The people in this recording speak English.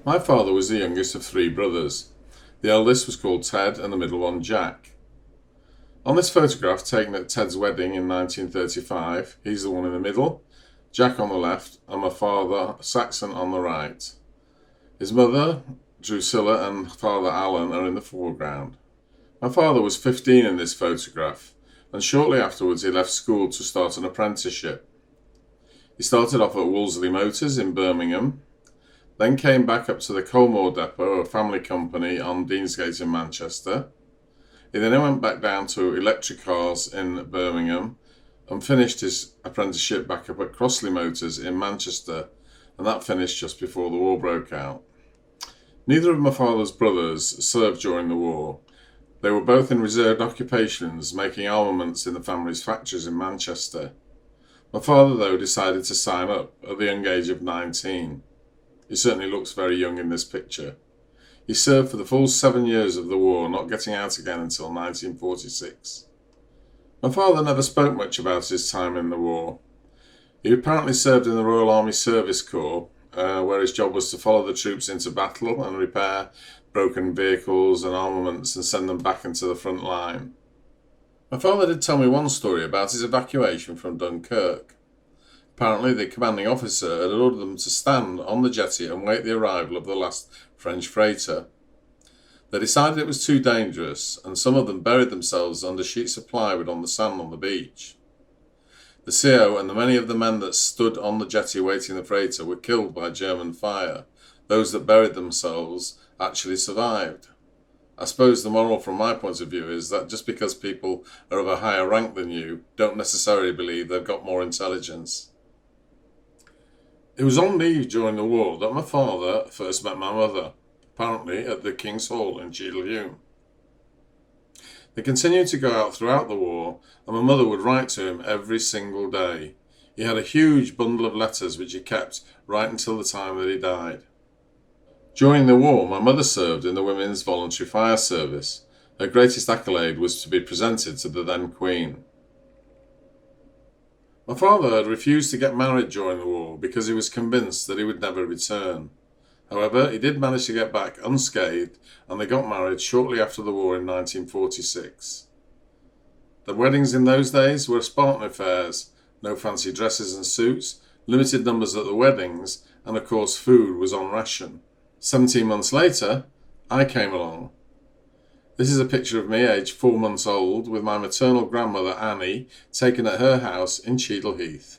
My father was the youngest of three brothers. The eldest was called Ted and the middle one Jack. On this photograph taken at Ted's wedding in 1935, he's the one in the middle, Jack on the left, and my father, Saxon, on the right. His mother, Drusilla, and father Alan are in the foreground. My father was 15 in this photograph, and shortly afterwards he left school to start an apprenticeship. He started off at Wolseley Motors in Birmingham, then came back up to the Colmore Depot, a family company on Deansgate in Manchester. He then went back down to Electric Cars in Birmingham and finished his apprenticeship back up at Crossley Motors in Manchester, and that finished just before the war broke out. Neither of my father's brothers served during the war. They were both in reserved occupations, making armaments in the family's factories in Manchester. My father, though, decided to sign up at the young age of 19. He certainly looks very young in this picture. He served for the full 7 years of the war, not getting out again until 1946. My father never spoke much about his time in the war. He apparently served in the Royal Army Service Corps, where his job was to follow the troops into battle and repair broken vehicles and armaments and send them back into the front line. My father did tell me one story about his evacuation from Dunkirk. Apparently, the commanding officer had ordered them to stand on the jetty and wait the arrival of the last French freighter. They decided it was too dangerous, and some of them buried themselves under sheets of plywood on the sand on the beach. The CO and the many of the men that stood on the jetty waiting the freighter were killed by German fire. Those that buried themselves actually survived. I suppose the moral from my point of view is that just because people are of a higher rank than you, don't necessarily believe they've got more intelligence. It was on leave during the war that my father first met my mother, apparently at the King's Hall in Cheadle-Hulme. They continued to go out throughout the war, and my mother would write to him every single day. He had a huge bundle of letters which he kept right until the time that he died. During the war, my mother served in the Women's Voluntary Fire Service. Her greatest accolade was to be presented to the then Queen. My father had refused to get married during the war because he was convinced that he would never return. However, he did manage to get back unscathed, and they got married shortly after the war in 1946. The weddings in those days were Spartan affairs, no fancy dresses and suits, limited numbers at the weddings, and of course food was on ration. 17 months later, I came along. This is a picture of me, aged 4 months old, with my maternal grandmother Annie, taken at her house in Cheadle Heath.